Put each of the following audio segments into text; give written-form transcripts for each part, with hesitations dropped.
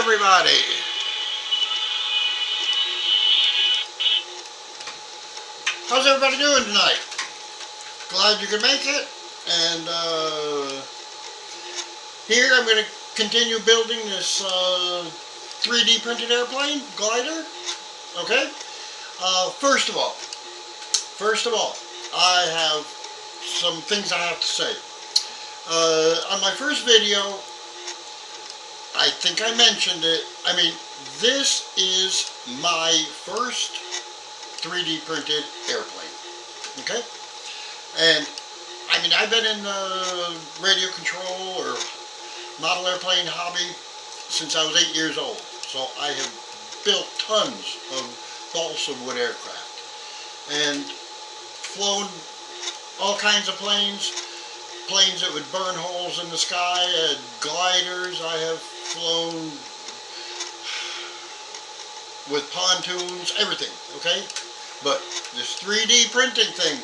everybody. How's everybody doing tonight? Glad you could make it. And here I'm going to continue building this 3D printed airplane glider. Okay. First of all, I have some things I have to say. On my first video, I think I mentioned it. I mean, this is my first 3D printed airplane. Okay? And I mean, I've been in the radio control or model airplane hobby since I was 8 years old. So I have built tons of balsa wood aircraft and flown all kinds of planes that would burn holes in the sky, gliders. I have flown with pontoons, everything, okay? But this 3D printing thing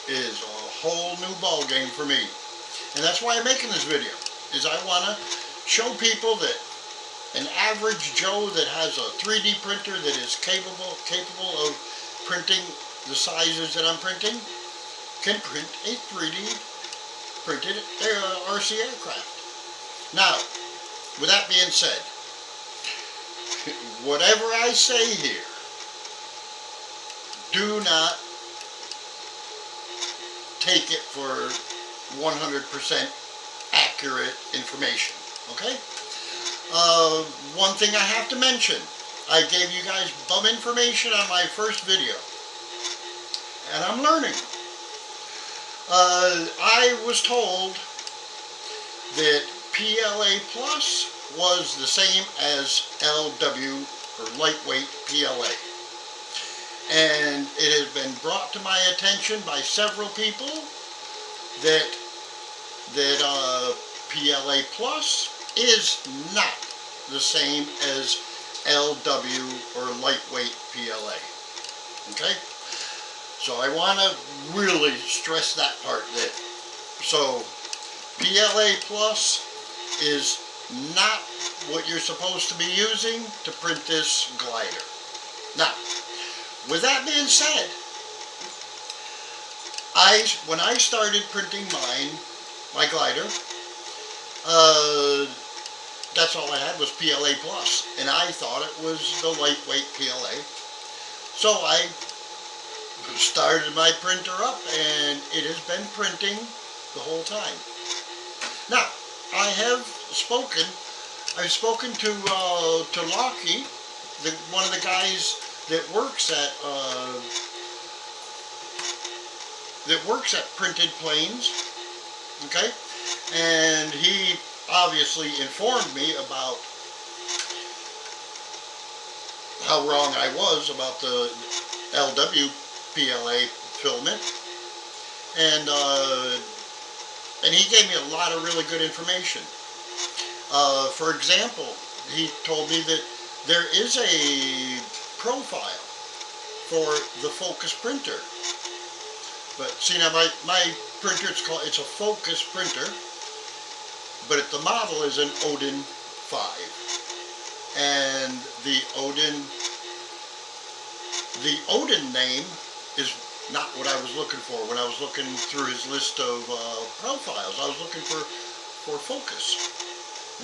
is a whole new ball game for me. And that's why I'm making this video, is I want to show people that an average Joe that has a 3D printer that is capable of printing the sizes that I'm printing can print a 3D printed RC aircraft. Now, with that being said, whatever I say here, do not take it for 100% accurate information, okay? One thing I have to mention, I gave you guys bum information on my first video, and I'm learning. I was told that PLA Plus was the same as LW, or lightweight PLA. And it has been brought to my attention by several people that PLA Plus is not the same as LW or lightweight PLA. Okay? So I want to really stress that part. So PLA Plus is not what you're supposed to be using to print this glider. Now, with that being said, when I started printing my glider, that's all I had was PLA Plus, and I thought it was the lightweight PLA. So I started my printer up, and it has been printing the whole time. Now, I've spoken to Lockie, one of the guys that works at Printed Planes, okay, and he obviously informed me about how wrong I was about the LW PLA filament, and he gave me a lot of really good information. For example, he told me that there is a profile for the FOKOOS printer. But see, now my printer, it's a FOKOOS printer, but the model is an Odin-5. And the Odin name is not what I was looking for when I was looking through his list of profiles. I was looking for FOKOOS.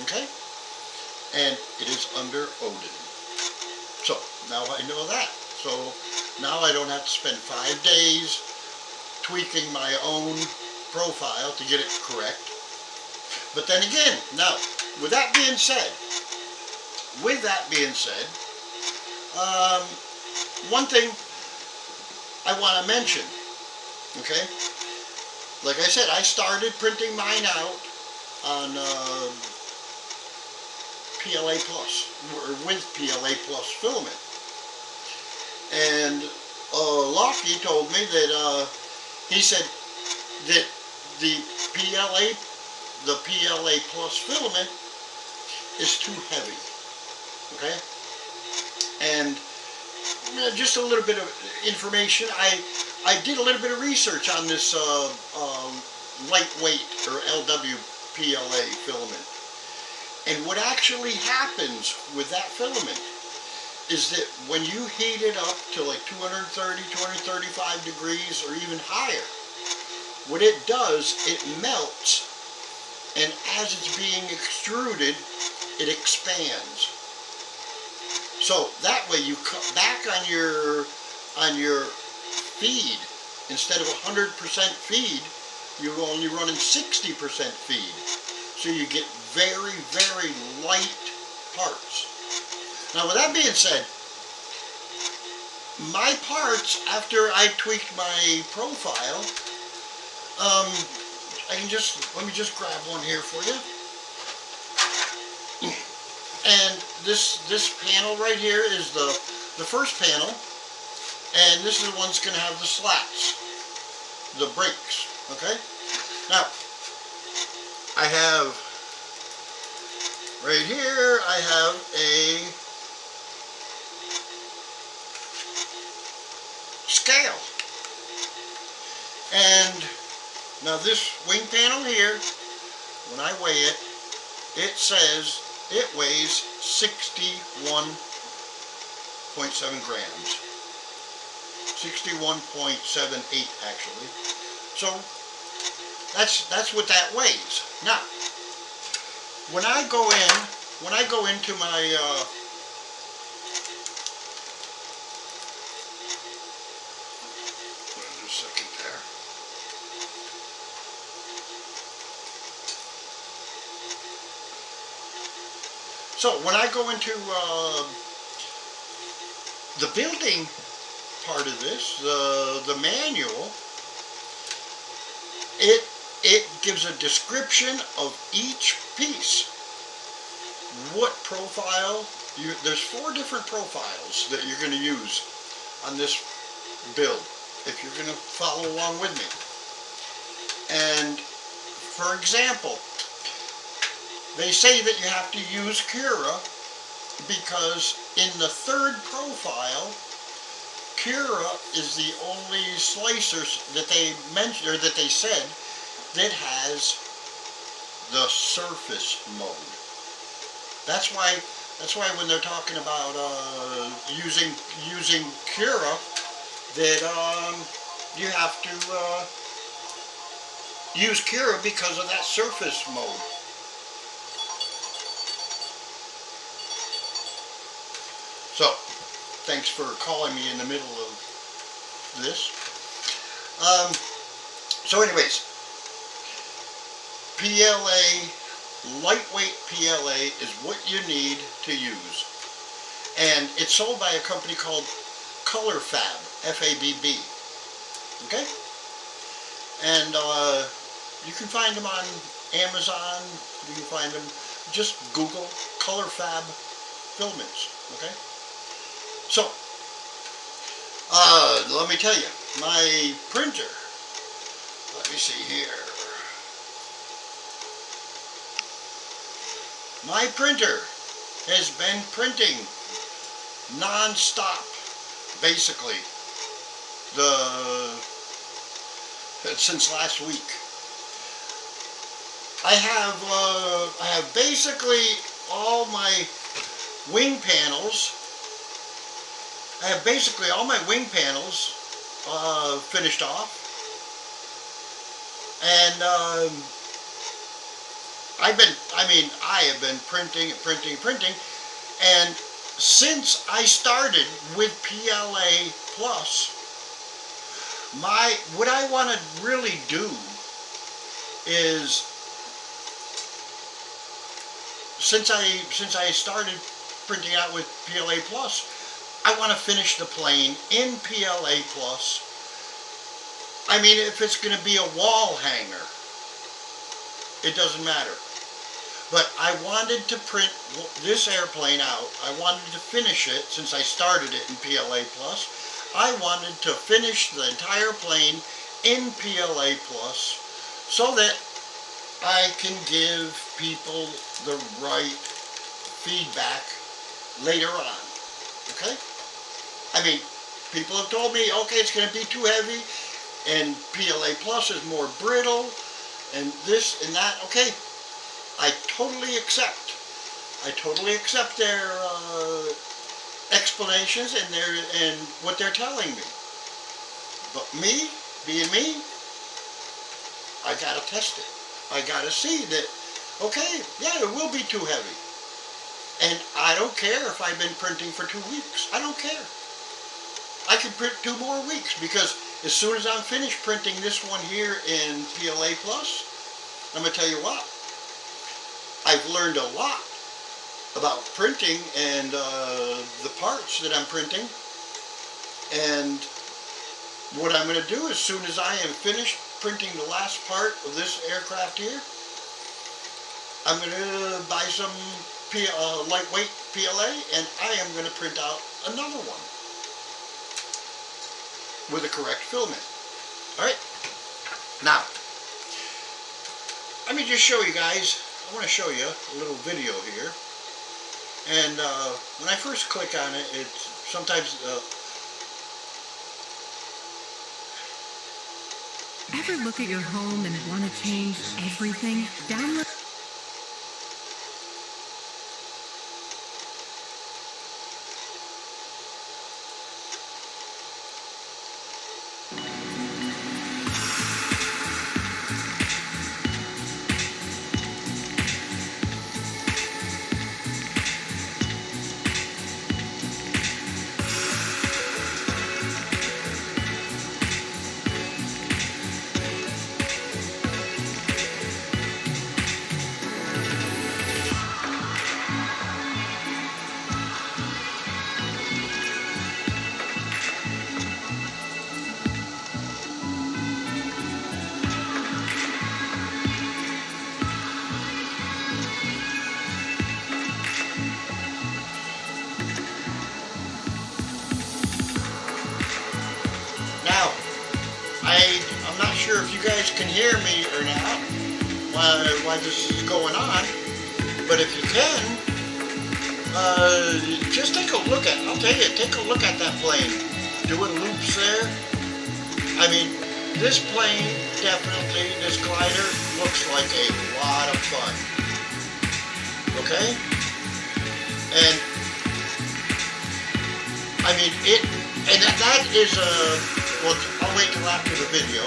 Okay? And it is under Odin. So, now I know that. So, now I don't have to spend 5 days tweaking my own profile to get it correct. But then again, now, with that being said, one thing I want to mention, okay? Like I said, I started printing mine out on PLA Plus, or with PLA Plus filament. And Lockie told me that he said that the PLA Plus filament is too heavy. Okay? And just a little bit of information. I did a little bit of research on this lightweight or LW PLA filament. And what actually happens with that filament is that when you heat it up to like 230, 235 degrees or even higher, what it does, it melts, and as it's being extruded, it expands. So that way you cut back on your feed. Instead of 100% feed, you're only running 60% feed. So you get very, very light parts. Now with that being said, my parts, after I tweaked my profile, let me just grab one here for you. And this panel right here is the first panel, and this is the one that's going to have the slats, the brakes. Okay. Now I have right here. I have a scale, and now this wing panel here, when I weigh it, it says it weighs 61.7 grams. 61.78 actually. So that's what that weighs. Now, when I go into my wait a second there. So when I go into the building part of this, the manual, it gives a description of each piece. What profile, there's 4 different profiles that you're going to use on this build if you're going to follow along with me. And for example, they say that you have to use Cura because in the 3rd profile, Cura is the only slicer that they mentioned, or that they said, that has the surface mode. That's why when they're talking about using Cura, that you have to use Cura because of that surface mode. So, thanks for calling me in the middle of this. So anyways, PLA, lightweight PLA is what you need to use. And it's sold by a company called ColorFab, F-A-B-B. Okay? And you can find them on Amazon. You can find them, just Google ColorFab filaments. Okay? So, let me tell you, my printer, let me see here. My printer has been printing non-stop, basically, since last week. I have basically all my wing panels. I have basically all my wing panels finished off, and I have been printing, and since I started with PLA Plus, what I want to really do is, since I started printing out with PLA Plus, I want to finish the plane in PLA Plus. I mean, if it's going to be a wall hanger, it doesn't matter. But I wanted to print this airplane out. I wanted to finish it, since I started it in PLA Plus. I wanted to finish the entire plane in PLA Plus so that I can give people the right feedback later on. Okay? I mean, people have told me, okay, it's going to be too heavy, and PLA Plus is more brittle, and this and that. Okay, I totally accept. I totally accept their explanations and what they're telling me. But me, being me, I gotta test it. I gotta see that, okay, yeah, it will be too heavy. And I don't care if I've been printing for 2 weeks. I don't care. I can print 2 more weeks, because as soon as I'm finished printing this one here in PLA Plus, I'm gonna tell you what, I've learned a lot about printing and the parts that I'm printing. And what I'm going to do as soon as I am finished printing the last part of this aircraft here, I'm going to buy some lightweight PLA, and I am going to print out another one with the correct filament. Alright, now let me just show you guys. I want to show you a little video here. And when I first click on it, it's sometimes Ever look at your home and want to change everything? Download. now, I'm not sure if you guys can hear me or not while this is going on, but if you can, just take a look at, I'll tell you, take a look at that plane, doing loops there. I mean, this plane, definitely, this glider, looks like a lot of fun. Okay? And, I mean, that is well, I'll wait till after the video.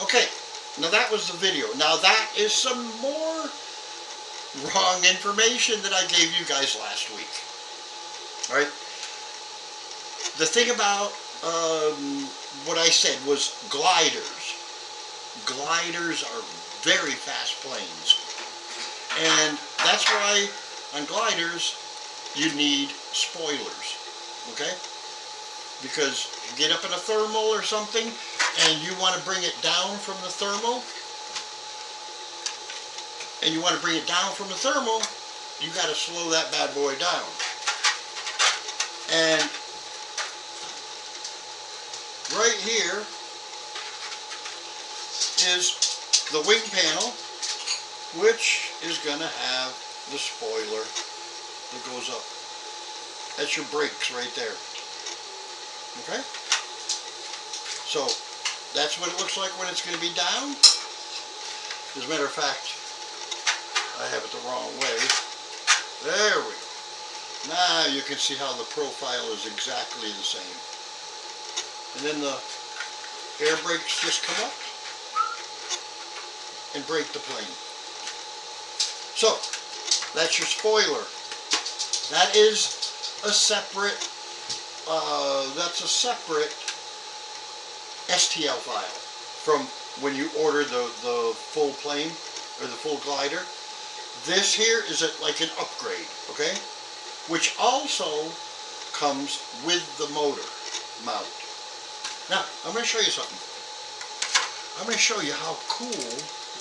Okay, now that was the video. Now that is some more wrong information that I gave you guys last week. Alright? The thing about what I said was gliders. Gliders are very fast planes. And that's why on gliders you need spoilers. Okay? Because you get up in a thermal or something and you want to bring it down from the thermal, you got to slow that bad boy down. And right here is the wing panel, which is going to have the spoiler that goes up. That's your brakes right there. Okay? So, that's what it looks like when it's going to be down. As a matter of fact, I have it the wrong way. There we go. Now you can see how the profile is exactly the same. And then the air brakes just come up and brake the plane. So, that's your spoiler. That is a separate, STL file from when you order the full plane or the full glider. This here is like an upgrade, okay? Which also comes with the motor mount. Now, I'm going to show you something. I'm going to show you how cool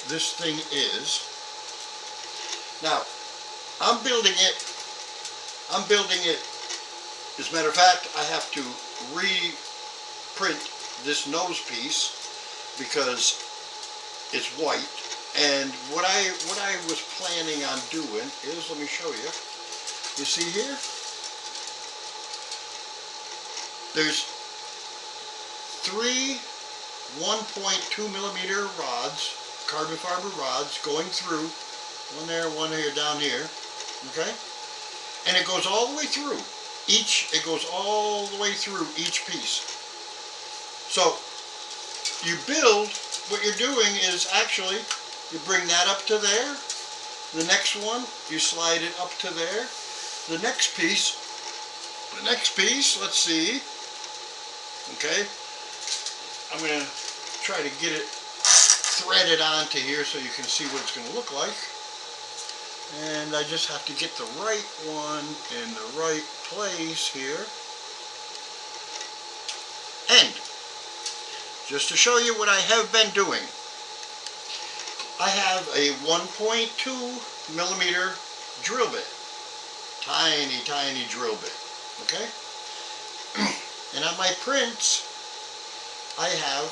this thing is. Now, I'm building it. As a matter of fact, I have to reprint this nose piece because it's white. And what I was planning on doing is, let me show you. You see here? There's 3 1.2 millimeter rods, carbon fiber rods, going through, one there, one here, down here, okay? And it goes all the way through. It goes all the way through each piece. So, you build, what you're doing is actually, you bring that up to there. The next one, you slide it up to there. The next piece, let's see. Okay, I'm going to try to get it threaded onto here so you can see what it's going to look like. And I just have to get the right one in the right place here. And just to show you what I have been doing, I have a 1.2 millimeter drill bit. Tiny, tiny drill bit. Okay? And on my prints, I have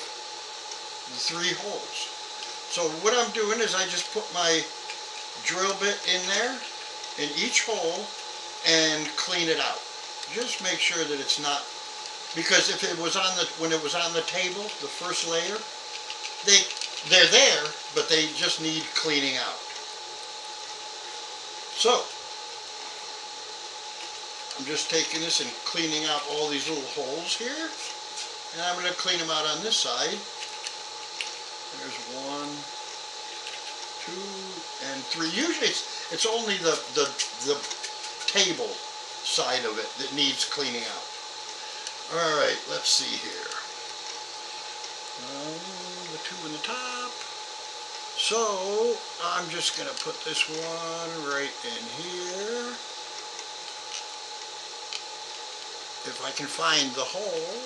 the 3 holes. So what I'm doing is I just put my drill bit in there, in each hole, and clean it out. Just make sure that it's not, because if it was on the, when it was on the table, the first layer, they're there, but they just need cleaning out. So, I'm just taking this and cleaning out all these little holes here, and I'm going to clean them out on this side. There's 1, 2, and 3. Usually it's only the table side of it that needs cleaning out. Alright, let's see here. The 2 in the top. So, I'm just going to put this one right in here. If I can find the hole.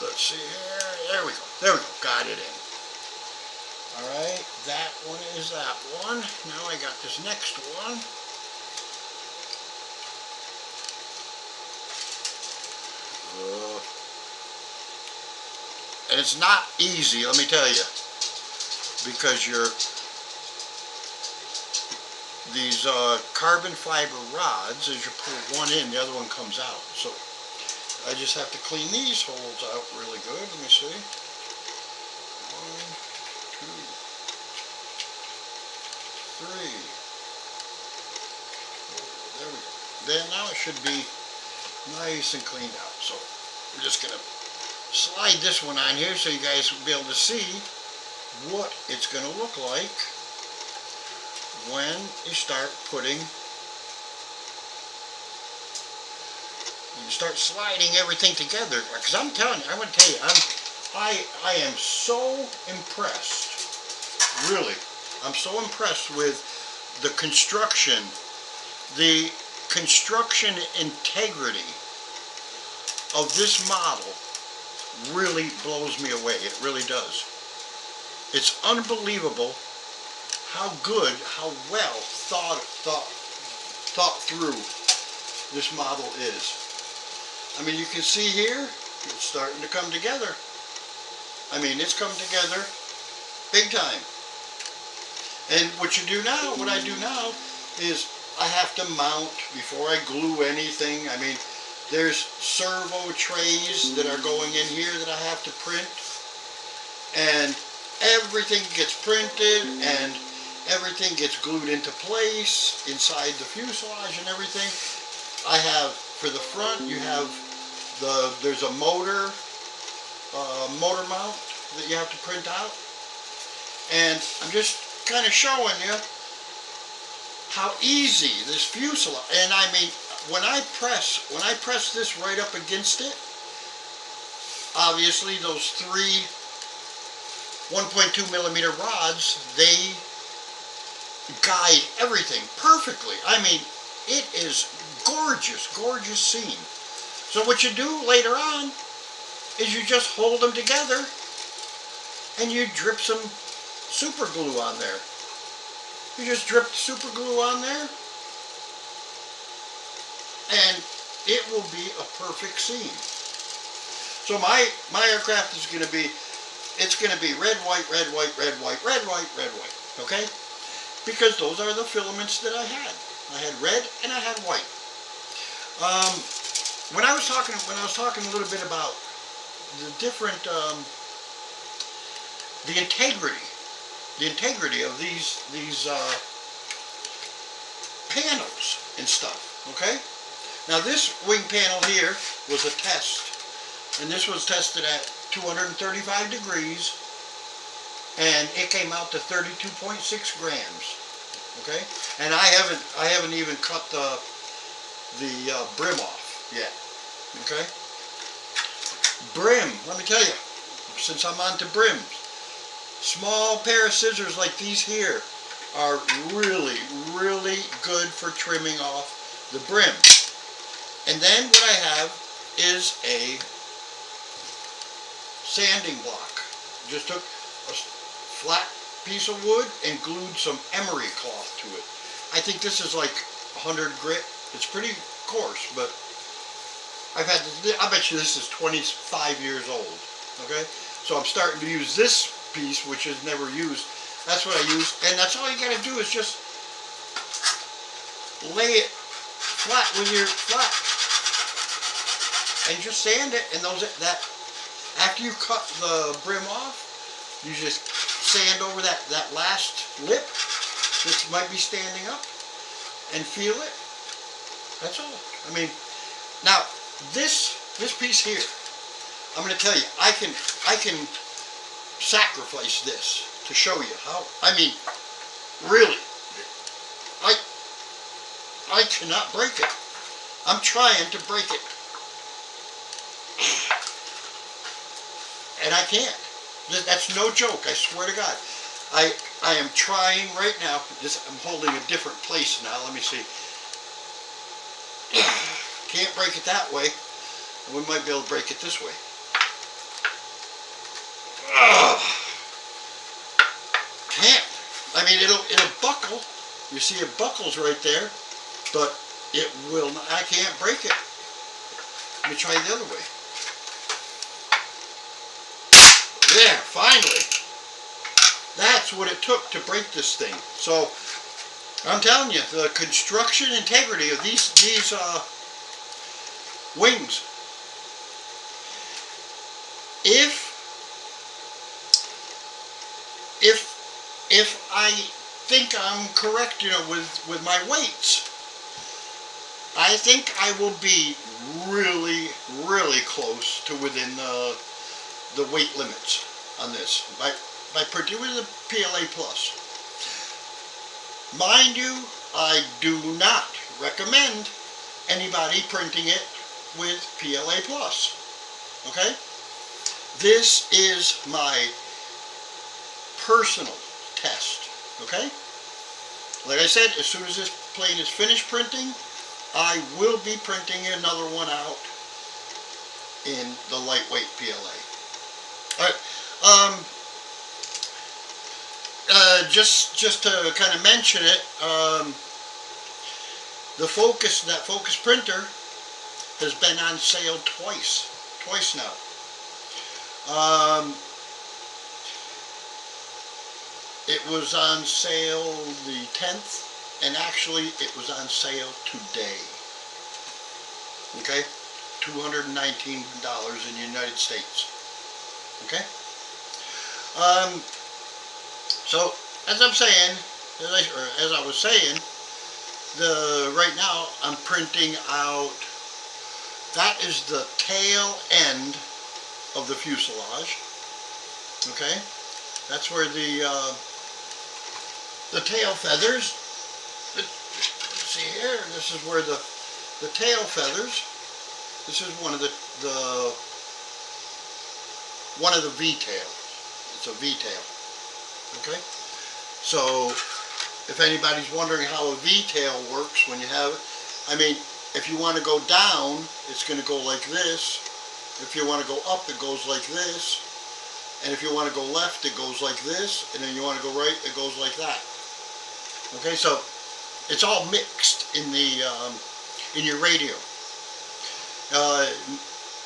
Let's see here. There we go. There we go. Got it in. Alright, that one is that one. Now I got this next one. And it's not easy, let me tell you. Because these carbon fiber rods, as you pull one in, the other one comes out. So I just have to clean these holes out really good. Let me see. 1, 2. There we go. Then now it should be nice and cleaned out. So I'm just going to slide this one on here so you guys will be able to see what it's going to look like when you start putting, you start sliding everything together. Because I'm telling you, I'm going to tell you, I am so impressed, really, I'm so impressed with the construction integrity of this model. Really blows me away. It really does. It's unbelievable how good, how well thought through this model is. I mean, you can see here, it's starting to come together. I mean, it's come together big time. And what you do now, what I do now, is I have to mount before I glue anything. I mean, there's servo trays that are going in here that I have to print. And everything gets printed and everything gets glued into place inside the fuselage and everything. I have, for the front, you have there's a motor mount that you have to print out. And I'm just kind of showing you how easy this fuselage, and I mean, when I press this right up against it, obviously those 3 1.2 millimeter rods, they guide everything perfectly. I mean, it is gorgeous, gorgeous scene. So what you do later on is you just hold them together and you drip some super glue on there. You just drip super glue on there and it will be a perfect scene. So my aircraft is going to be, it's going to be red, white, red, white, red, white, red, white, red, white, okay? Because those are the filaments that I had. I had red and I had white. when I was talking a little bit about the different the integrity of these panels and stuff. Okay. Now this wing panel here was a test, and this was tested at 235 degrees, and it came out to 32.6 grams. Okay, and I haven't even cut the brim off yet. Okay, brim. Let me tell you, since I'm on to brims, small pair of scissors like these here are really good for trimming off the brim. And then what I have is a sanding block. Just took a flat piece of wood and glued some emery cloth to it. I think this is like 100 grit. It's pretty coarse, but I bet you this is 25 years old. Okay, so I'm starting to use this piece, which is never used. That's what I use, and that's all you got to do is just lay it flat with your flat, and just sand it. And after you cut the brim off, you just sand over that last lip that might be standing up, and feel it. That's all. I mean, now this piece here, I'm going to tell you, I can sacrifice this to show you how. I mean, really, I cannot break it. I'm trying to break it, and I can't. That's no joke. I swear to God. I am trying right now. I'm holding a different place now. Let me see. Can't break it that way. We might be able to break it this way. Can't. I mean, it'll buckle. You see, it buckles right there, but it will not. I can't break it. Let me try the other way. There, finally. That's what it took to break this thing. So I'm telling you, the construction integrity of these wings. If I think I'm correct, with my weights, I think I will be really close to within the weight limits on this by printing with the PLA Plus. Mind you, I do not recommend anybody printing it with PLA Plus. Okay? This is my personal test. Okay? Like I said, as soon as this plane is finished printing, I will be printing another one out in the lightweight PLA. Alright, just to kind of mention it, that FOKOOS printer has been on sale twice now. It was on sale the 10th, and actually it was on sale today. Okay, $219 in the United States. Okay. So as I'm saying, as I was saying, right now I'm printing out. That is the tail end of the fuselage. Okay, that's where the tail feathers. Let's see here. This is where the tail feathers. This is one of the V-tail. It's a V-tail. Okay. So if anybody's wondering how a V-tail works when you have it, I mean, if you want to go down, it's going to go like this. If you want to go up, it goes like this. And if you want to go left, it goes like this. And then you want to go right, it goes like that. Okay, so it's all mixed in in your radio.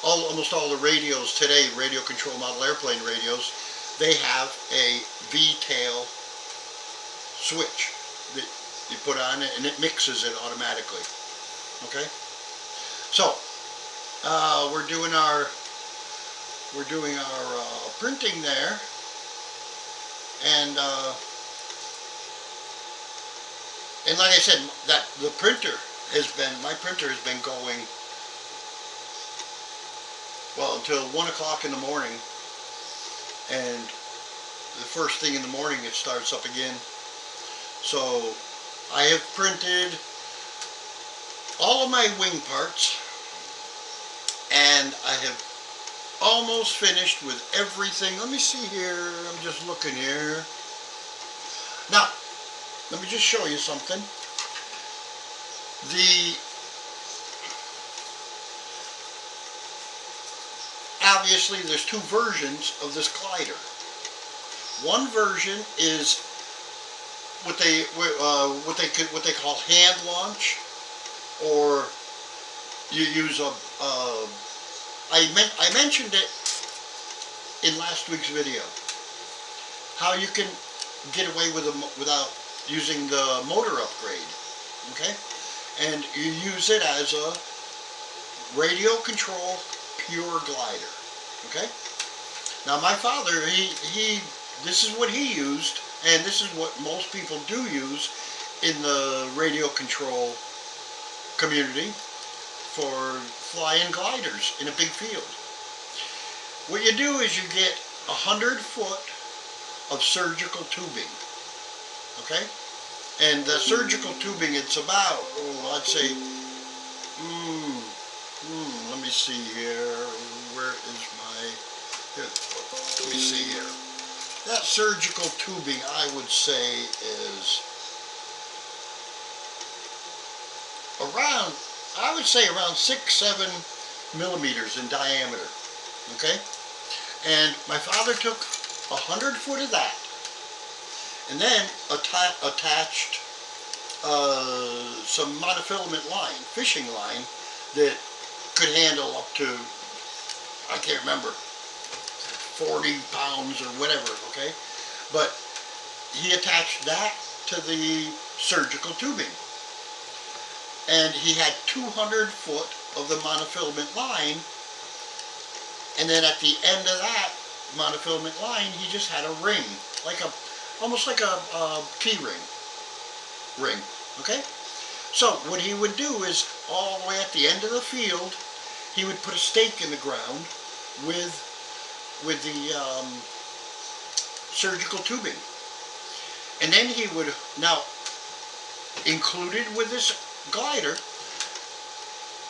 Almost all the radios today, radio control model airplane radios, they have a V-tail switch that you put on it, and it mixes it automatically. Okay, so we're doing our printing there, and like I said, that my printer has been going, well, until 1 o'clock in the morning, and the first thing in the morning it starts up again. So I have printed all of my wing parts, and I have almost finished with everything. Let me see here. I'm just looking here. Now, let me just show you something. Obviously, there's two versions of this glider. One version is what they call hand launch, or you use I mentioned it in last week's video, how you can get away with without using the motor upgrade, okay? And you use it as a radio control pure glider, okay? Now my father, this is what he used, and this is what most people do use in the radio control community for flying gliders in a big field. What you do is you get 100 foot of surgical tubing, okay? And the surgical tubing, it's about, I'd say, let me see here, where is my, here, let me see here. That surgical tubing, I would say, is around, around 6-7 millimeters in diameter, okay? And my father took 100 foot of that, and then attached some monofilament line, fishing line, that could handle up to, I can't remember, 40 pounds or whatever, okay? But he attached that to the surgical tubing. And he had 200 foot of the monofilament line, and then at the end of that monofilament line, he just had a ring, almost like a key ring, okay? So what he would do is, all the way at the end of the field, he would put a stake in the ground with the surgical tubing. And then he would, now, included with this glider,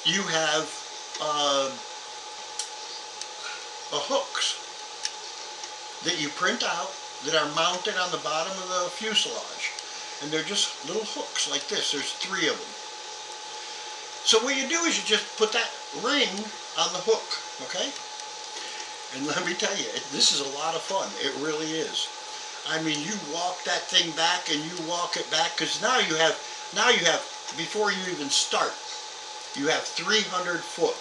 you have hooks that you print out that are mounted on the bottom of the fuselage. And they're just little hooks like this. There's 3 of them. So what you do is you just put that ring on the hook, okay? And let me tell you, this is a lot of fun. It really is. I mean, you walk that thing back and you walk it back, because now you have, before you even start, you have 300 foot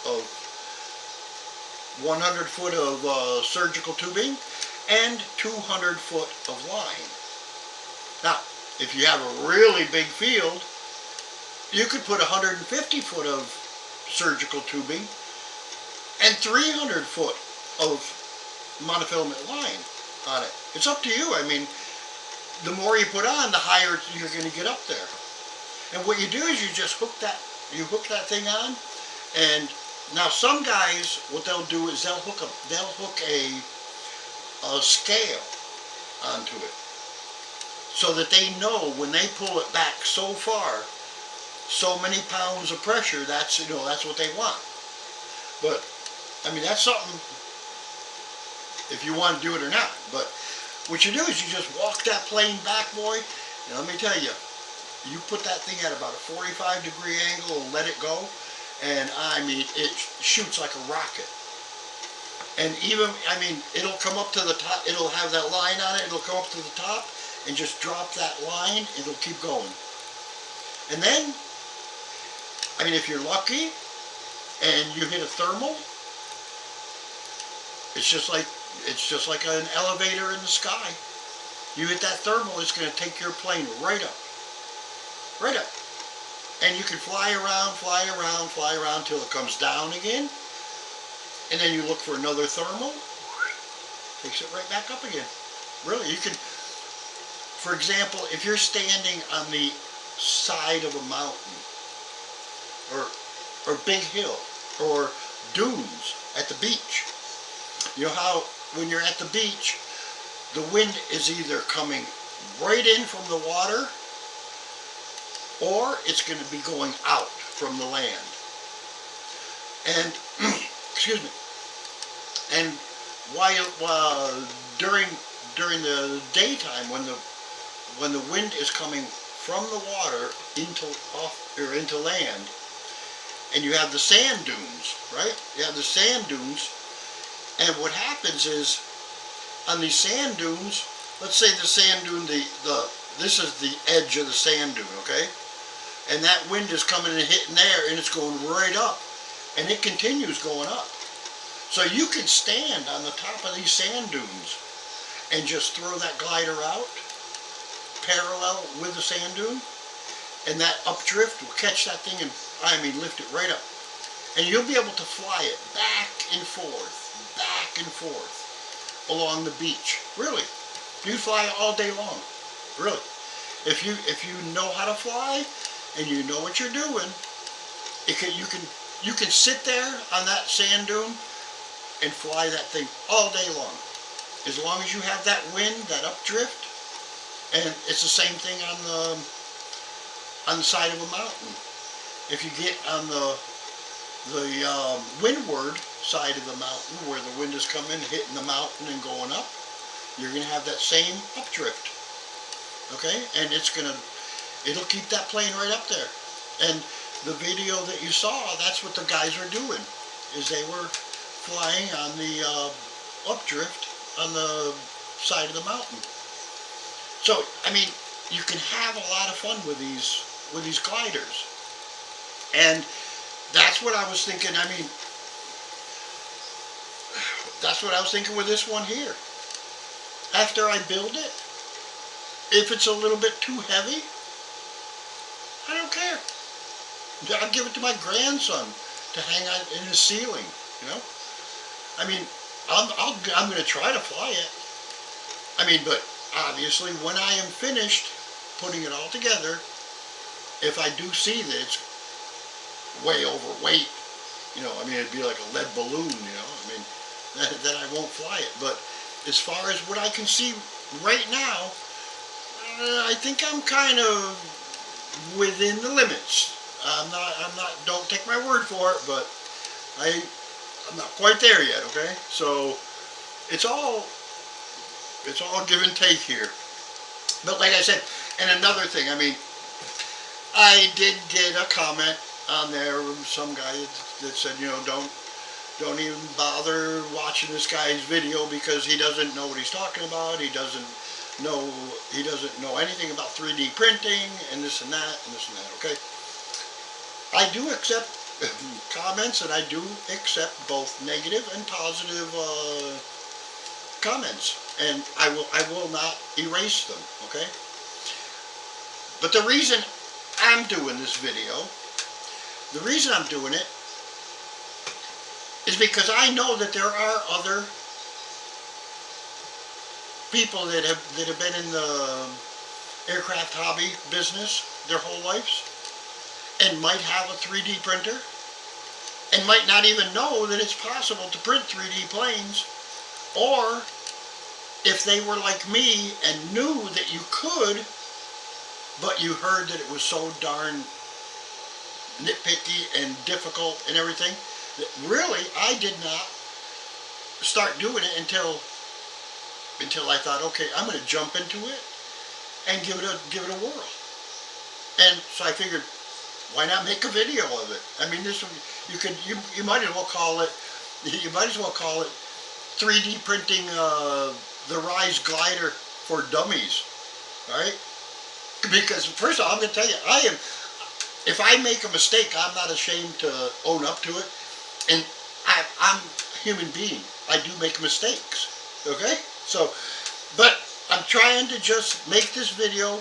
of 100 foot of surgical tubing and 200 foot of line. Now, if you have a really big field, you could put 150 foot of surgical tubing and 300 foot of monofilament line on it. It's up to you. I mean, the more you put on, the higher you're going to get up there. And what you do is you just hook that thing on. And now some guys, what they'll do is they'll hook a scale onto it, so that they know when they pull it back so far, so many pounds of pressure, that's what they want. But I mean, that's something, if you want to do it or not. But what you do is you just walk that plane back, boy, and let me tell you, you put that thing at about a 45-degree angle and let it go, and I mean, it shoots like a rocket. And even, I mean, it'll come up to the top, it'll have that line on it, it'll come up to the top, and just drop that line, it'll keep going. And then, I mean, if you're lucky, and you hit a thermal, it's just like an elevator in the sky. You hit that thermal, it's going to take your plane right up. Right up. And you can fly around, fly around, fly around till it comes down again. And then you look for another thermal. Takes it right back up again. Really, you can, for example, if you're standing on the side of a mountain or big hill or dunes at the beach, you know how when you're at the beach, the wind is either coming right in from the water or it's going to be going out from the land. And, excuse me, and while during the daytime, when the wind is coming from the water into land, and you have the sand dunes, right? You have the sand dunes, and what happens is on these sand dunes, let's say the sand dune, this is the edge of the sand dune, okay? And that wind is coming and hitting there, and it's going right up, and it continues going up. So you can stand on the top of these sand dunes and just throw that glider out parallel with the sand dune, and that updrift will catch that thing and, I mean, lift it right up. And you'll be able to fly it back and forth along the beach. Really. You fly it all day long. Really. If you know how to fly and you know what you're doing, you can sit there on that sand dune and fly that thing all day long. As long as you have that wind, that updrift, and it's the same thing on the side of a mountain. If you get on the windward side of the mountain, where the wind is coming, hitting the mountain and going up, you're going to have that same updrift. Okay, and it'll keep that plane right up there. And the video that you saw, that's what the guys were doing, is they were flying on the updrift on the side of the mountain. So, I mean, you can have a lot of fun with these gliders. And that's what I was thinking. I mean, that's what I was thinking with this one here. After I build it, if it's a little bit too heavy, I don't care. I'll give it to my grandson to hang on in his ceiling, you know. I mean, I'm going to try to fly it. I mean, but obviously when I am finished putting it all together, if I do see that it's way overweight, you know, I mean, it'd be like a lead balloon, you know, I mean, then I won't fly it. But as far as what I can see right now, I think I'm kind of within the limits. I'm not, don't take my word for it, but I'm not quite there yet, okay? So it's all give and take here. But like I said, and another thing, I mean, I did get a comment on there from some guy that said, you know, don't even bother watching this guy's video because he doesn't know what he's talking about. He doesn't know anything about 3D printing and this and that and this and that, okay? I do accept comments, and I do accept both negative and positive comments, and I will not erase them, okay? But the reason I'm doing this video, the reason I'm doing it is because I know that there are other people that have been in the aircraft hobby business their whole lives and might have a 3D printer and might not even know that it's possible to print 3D planes, or if they were like me and knew that you could, but you heard that it was so darn nitpicky and difficult and everything, that really I did not start doing it until I thought, okay, I'm going to jump into it and give it a whirl. And so I figured, why not make a video of it? I mean, this you might as well call it 3D printing the Rise glider for dummies, right? Because first of all, I'm going to tell you, if I make a mistake, I'm not ashamed to own up to it. And I'm a human being. I do make mistakes, okay? So, but I'm trying to just make this video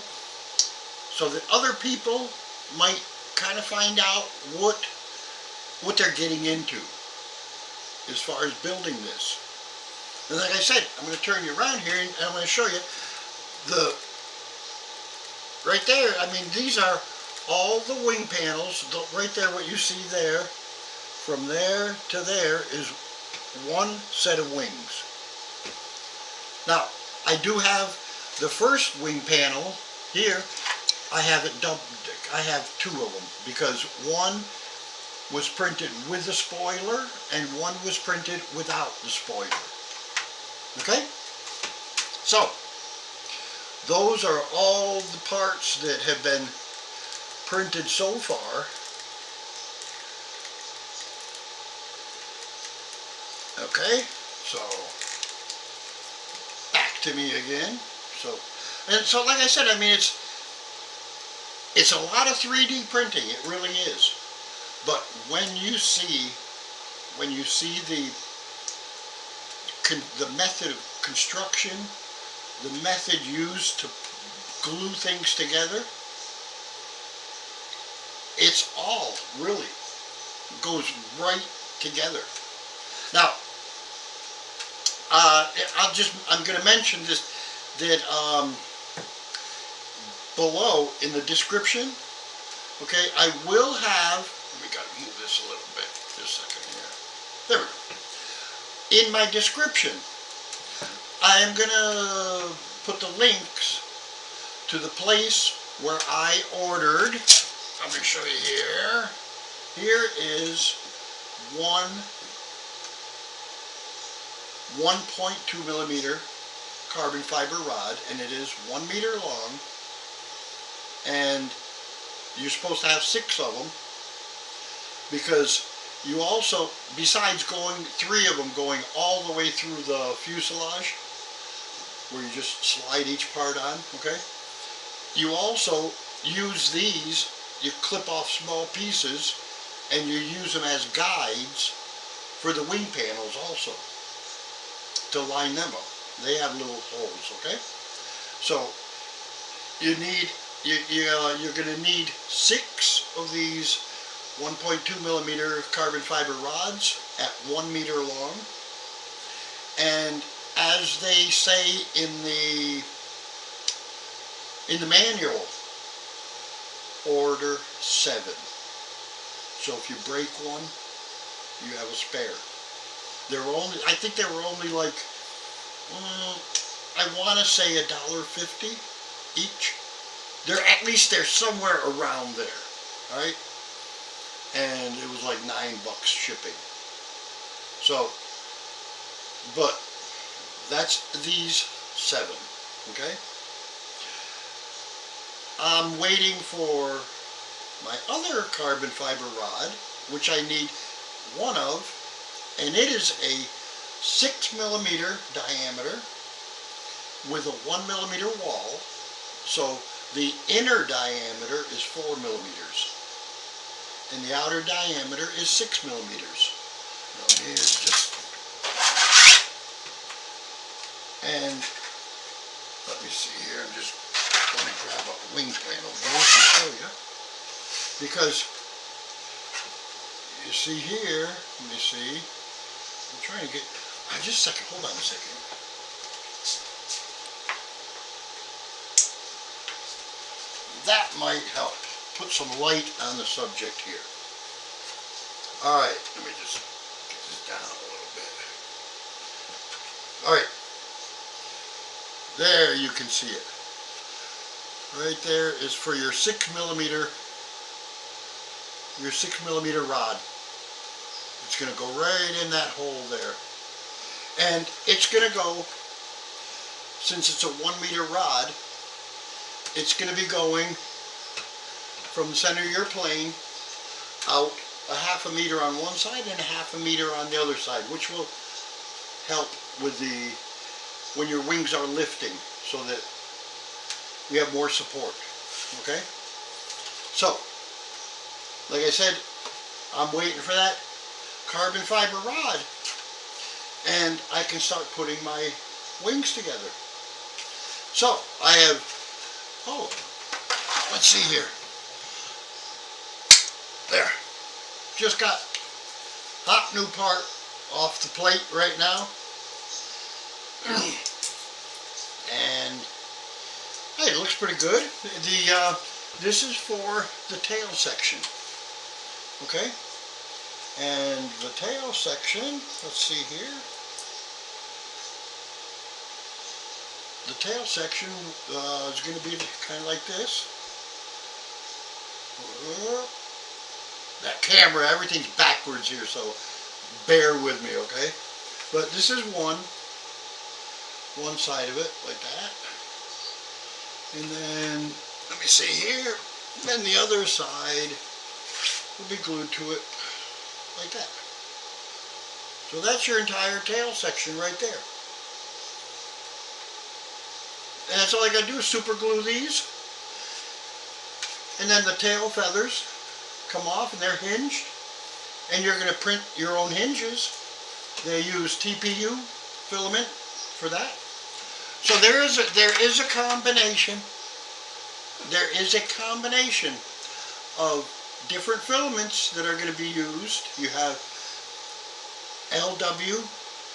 so that other people might kind of find out what they're getting into as far as building this. And like I said, I'm going to turn you around here and I'm going to show you the, right there, I mean, these are all the wing panels. Right there, what you see there, from there to there is one set of wings. Now, I do have the first wing panel here. I have it dubbed, I have two of them because one was printed with the spoiler and one was printed without the spoiler. Okay? So, those are all the parts that have been printed so far. Okay, so back to me again. So like I said, I mean it's a lot of 3D printing. It really is. But when you see the method of construction, the method used to glue things together, it's all really goes right together. Now, I'm going to mention this, that below in the description, okay, I will have, we got to move this a little bit, just a second here. There we go. In my description, I am going to put the links to the place where I ordered. Let me show you here. Here is 1.2 millimeter carbon fiber rod, and it is 1 meter long, and you're supposed to have 6 of them because you also, besides going 3 of them going all the way through the fuselage where you just slide each part on, okay, you also use these, you clip off small pieces and you use them as guides for the wing panels also to line them up. They have little holes, okay? So you need, you're going to need 6 of these 1.2 millimeter carbon fiber rods at 1 meter long, and as they say in the manual, order 7. So if you break one, you have a spare. I think they were only like, I want to say $1.50 each. At least they're somewhere around there, right? And it was like $9 shipping. So, but that's these 7, okay? I'm waiting for my other carbon fiber rod, which I need 1 of, and it is a 6 millimeter diameter with a 1 millimeter wall. So the inner diameter is 4 millimeters and the outer diameter is 6 millimeters. Now here's just, and let me see here, I'm just going to grab a wing panel here to show you, because you see here, let me see, I'm trying to get, just a second, hold on a second. That might help put some light on the subject here. Alright, let me just get this down a little bit. Alright, there you can see it. Right there is for your 6 millimeter rod. It's going to go right in that hole there. And it's going to go, since it's a 1 meter rod, it's going to be going from the center of your plane out a ½ meter on one side and a ½ meter on the other side, which will help with when your wings are lifting, so that you have more support. Okay? So, like I said, I'm waiting for that carbon fiber rod, and I can start putting my wings together. So, I have, let's see here. There. Just got hot new part off the plate right now. And hey, it looks pretty good. This is for the tail section. Okay? And the tail section, let's see here. The tail section is going to be kind of like this. That camera, everything's backwards here, so bear with me, okay? But this is one side of it, like that. And then, let me see here, then the other side will be glued to it, like that. So that's your entire tail section right there. And that's all I gotta do is super glue these. And then the tail feathers come off and they're hinged. And you're gonna print your own hinges. They use TPU filament for that. So there is a combination. There is a combination of different filaments that are going to be used. You have LW,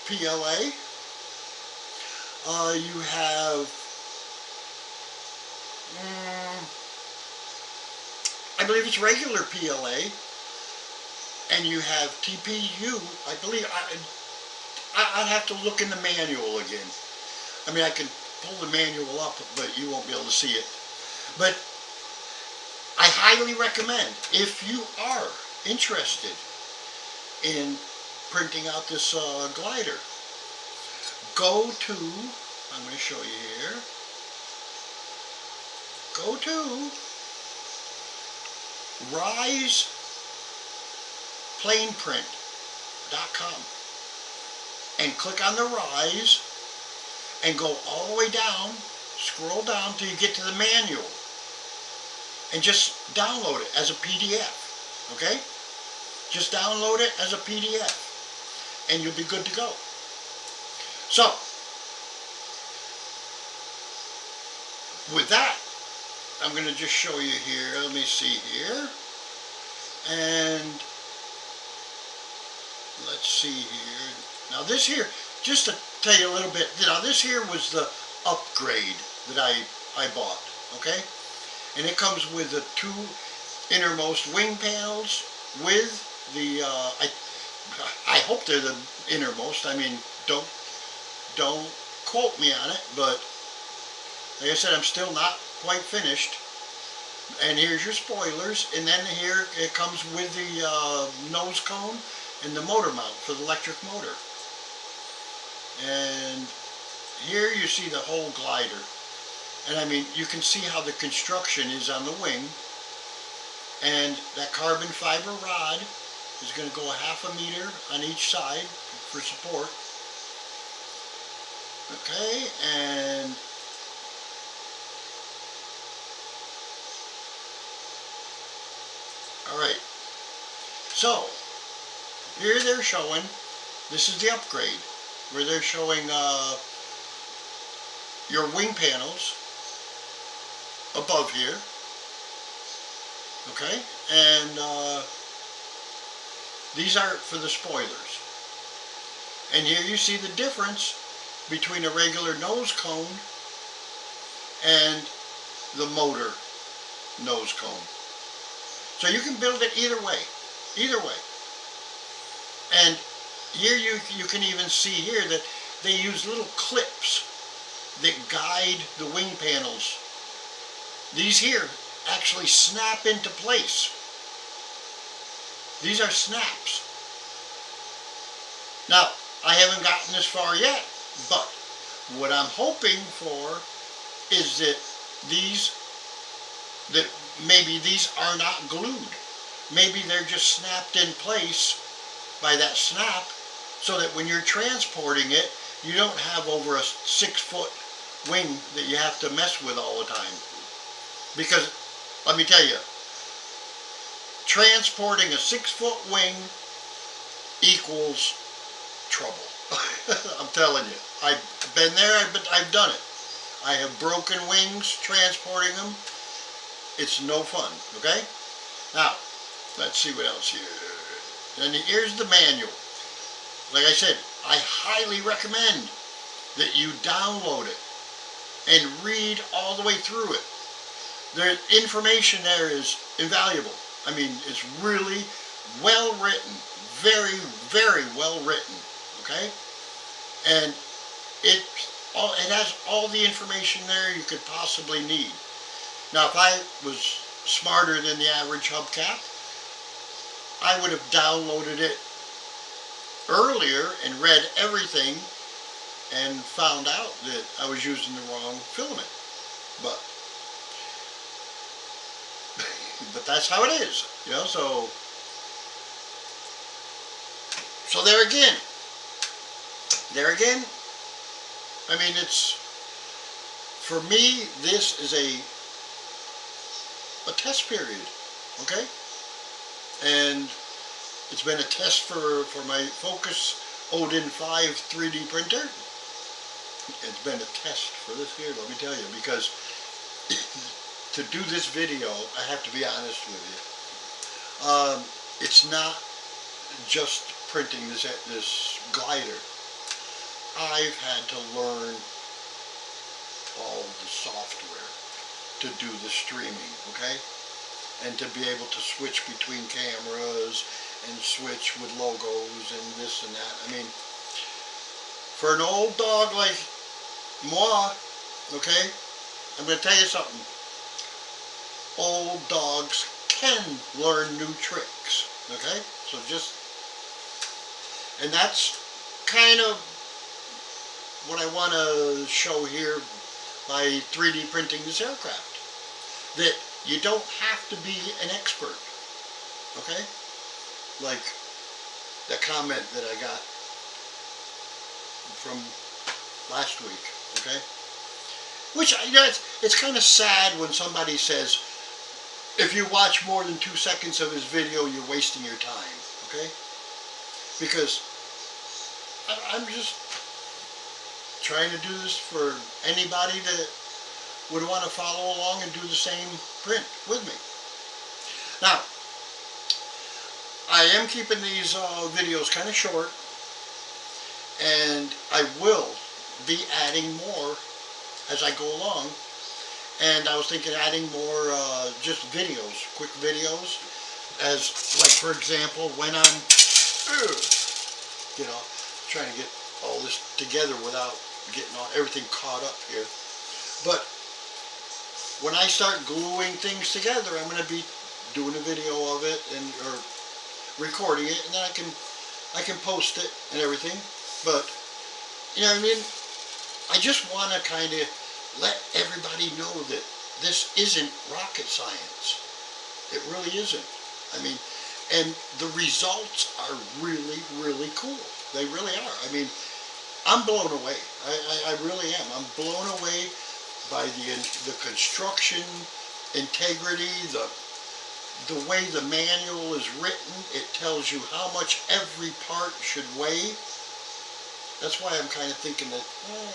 PLA. You have, I believe it's regular PLA. And you have TPU. I believe, I'd have to look in the manual again. I mean, I can pull the manual up, but you won't be able to see it. But I highly recommend, if you are interested in printing out this glider, go to, I'm going to show you here, go to PlanePrint.com and click on the Rise and go all the way down, scroll down till you get to the manual and just download it as a PDF, okay? Just download it as a PDF and you'll be good to go. So, with that, I'm going to just show you here, let me see here, and let's see here. Now this here, just to tell you a little bit, now this here was the upgrade that I bought, okay? And it comes with the two innermost wing panels with the, I hope they're the innermost. I mean, don't quote me on it, but like I said, I'm still not quite finished. And here's your spoilers, and then here it comes with the nose cone and the motor mount for the electric motor. And here you see the whole glider. And I mean, you can see how the construction is on the wing. And that carbon fiber rod is going to go 1/2 meter on each side for support. Okay, and alright, so here they're showing, this is the upgrade, where they're showing your wing panels above here, okay, and these are for the spoilers. And here you see the difference between a regular nose cone and the motor nose cone. So you can build it either way, And here you can even see here that they use little clips that guide the wing panels. These here actually snap into place. These are snaps. Now, I haven't gotten this far yet, but what I'm hoping for is that maybe these are not glued. Maybe they're just snapped in place by that snap, so that when you're transporting it, you don't have over a 6-foot wing that you have to mess with all the time. Because, let me tell you, transporting a 6-foot wing equals trouble. I'm telling you. I've been there, I've done it. I have broken wings transporting them. It's no fun, okay? Now, let's see what else here. And here's the manual. Like I said, I highly recommend that you download it and read all the way through it. The information there is invaluable. I mean, it's really well written, very, very well written, okay? And it has all the information there you could possibly need. Now, if I was smarter than the average hubcap, I would have downloaded it earlier and read everything and found out that I was using the wrong filament. But that's how it is, you know. So there again, I mean, it's, for me, this is a test period, okay? And it's been a test for my FOKOOS Odin-5 3D printer. It's been a test for this here, let me tell you, because to do this video, I have to be honest with you. It's not just printing this glider. I've had to learn all the software to do the streaming, okay? And to be able to switch between cameras and switch with logos and this and that. I mean, for an old dog like moi, okay, I'm going to tell you something. Old dogs can learn new tricks, okay? So just, and that's kind of what I want to show here by 3D printing this aircraft. That you don't have to be an expert, okay? Like the comment that I got from last week, okay? Which, you know, it's kind of sad when somebody says, if you watch more than 2 seconds of his video, you're wasting your time, okay? Because I'm just trying to do this for anybody that would want to follow along and do the same print with me. Now, I am keeping these videos kind of short, and I will be adding more as I go along. And I was thinking adding more just videos, quick videos, as like, for example, when I'm, you know, trying to get all this together without getting everything caught up here. But when I start gluing things together, I'm going to be doing a video of it and or recording it, and then I can post it and everything. But you know what I mean? I just want to kind of let everybody know that this isn't rocket science. It really isn't. I mean, and the results are really, really cool. They really are. I mean, I'm blown away. I really am. I'm blown away by the construction, integrity, the way the manual is written. It tells you how much every part should weigh. That's why I'm kind of thinking that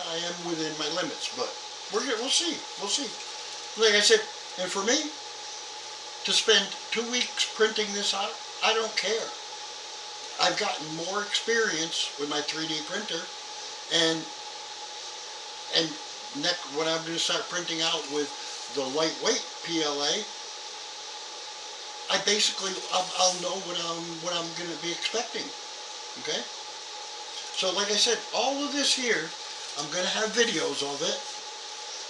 I am within my limits, but we'll see. We'll see. Like I said, and for me, to spend 2 weeks printing this out, I don't care. I've gotten more experience with my 3D printer, and when I'm going to start printing out with the lightweight PLA, I basically I'll know what I'm going to be expecting. Okay. So like I said, all of this here, I'm going to have videos of it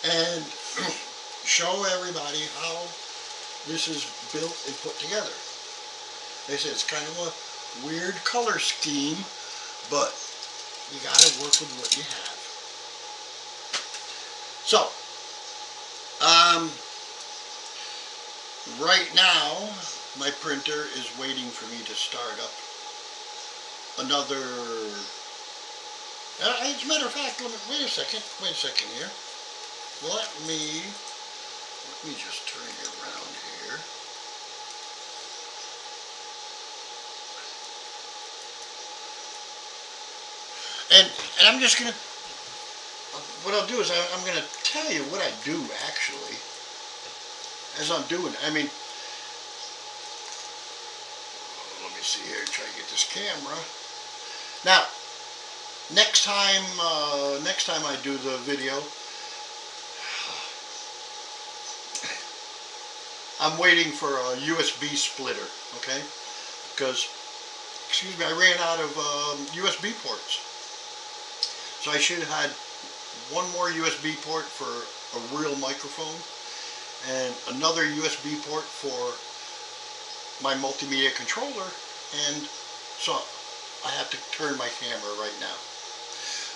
and show everybody how this is built and put together. They say it's kind of a weird color scheme, but you got to work with what you have. So, right now, my printer is waiting for me to start up another, as a matter of fact, wait a second here. Let me just turn it around here. And I'm just going to, what I'll do is I'm going to tell you what I do actually as I'm doing it. I mean, see here, try to get this camera. Now, next time I do the video, I'm waiting for a USB splitter, okay? Because, excuse me, I ran out of USB ports. So I should have had one more USB port for a real microphone and another USB port for my multimedia controller, and so I have to turn my camera right now.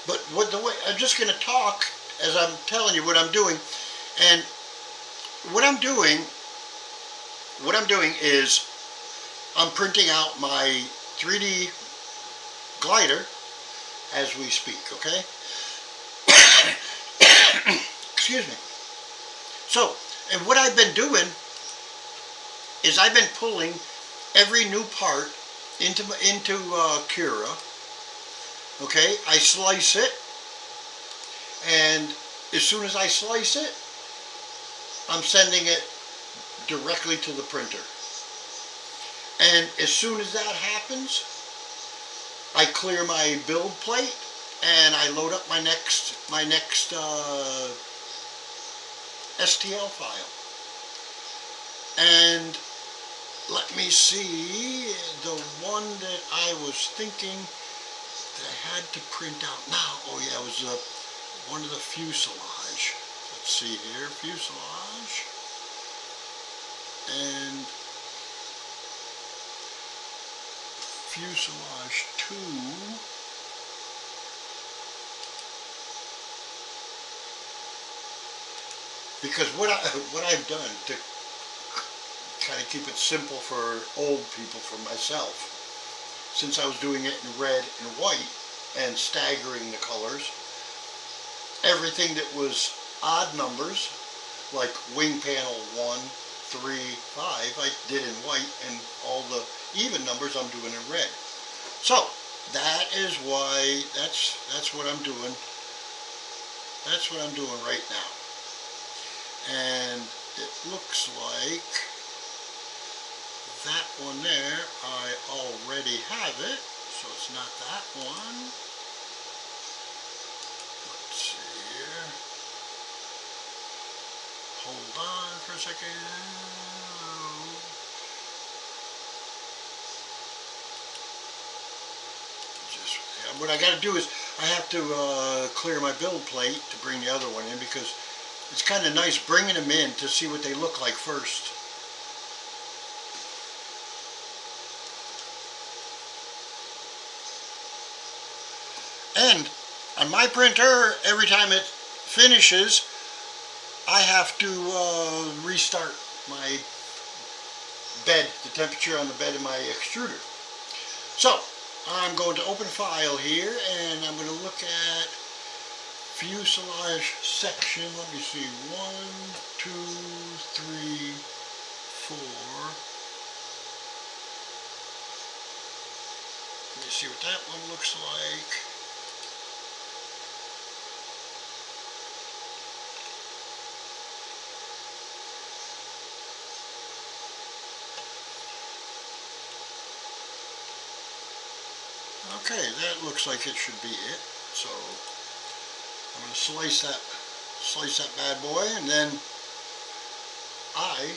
But I'm just going to talk as I'm telling you what I'm doing, and what I'm doing is I'm printing out my 3D glider as we speak, okay? Excuse me. So, and what I've been doing is I've been pulling every new part into Cura. Okay, I slice it, and as soon as I slice it, I'm sending it directly to the printer. And as soon as that happens, I clear my build plate and I load up my next STL file. And let me see, the one that I was thinking that I had to print out now, oh yeah, it was one of the fuselage. Let's see here, fuselage. And fuselage 2. Because what I've done to kind of keep it simple for old people, for myself, since I was doing it in red and white and staggering the colors, everything that was odd numbers, like wing panel 1, 3, 5, I did in white, and all the even numbers I'm doing in red. So that is why that's what I'm doing. That's what I'm doing right now. And it looks like that one there, I already have it, so it's not that one. Let's see here. Hold on for a second. What I got to do is I have to clear my build plate to bring the other one in, because it's kind of nice bringing them in to see what they look like first. And on my printer, every time it finishes, I have to restart my bed, the temperature on the bed of my extruder. So I'm going to open file here, and I'm going to look at fuselage section. Let me see, 1, 2, 3, 4. Let me see what that one looks like. Okay, that looks like it should be it. So I'm going to slice that bad boy, and then I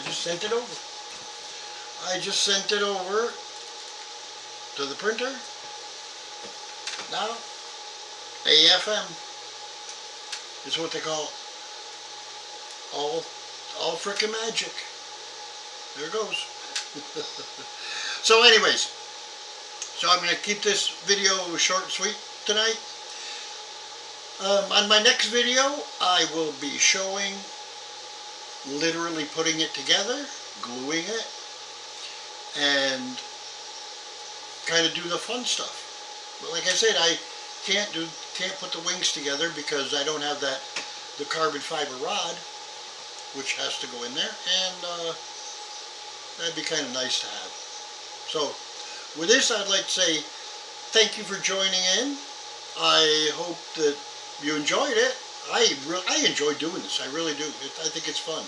just sent it over. I just sent it over to the printer. Now, AFM is what they call it. All frickin' magic. There it goes. So anyways, so I'm going to keep this video short and sweet tonight. On my next video, I will be showing literally putting it together, gluing it, and kind of do the fun stuff. But like I said, I can't put the wings together because I don't have the carbon fiber rod, which has to go in there, and that'd be kind of nice to have. So with this, I'd like to say thank you for joining in. I hope that you enjoyed it. I enjoy doing this. I really do. I think it's fun.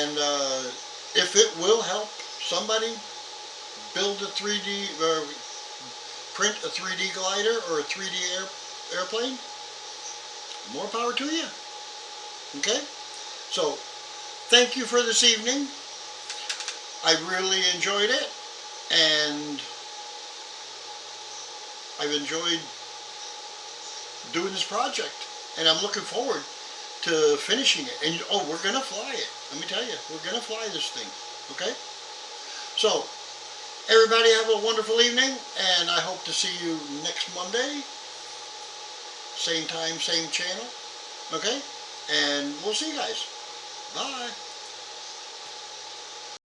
And if it will help somebody build a 3D or print a 3D glider or a 3D airplane, more power to you. Okay? So, thank you for this evening. I really enjoyed it, and I've enjoyed doing this project, and I'm looking forward to finishing it. And oh, we're gonna fly it. Let me tell you, we're gonna fly this thing. Okay? So, everybody have a wonderful evening, and I hope to see you next Monday. Same time, same channel. Okay? And we'll see you guys. Bye.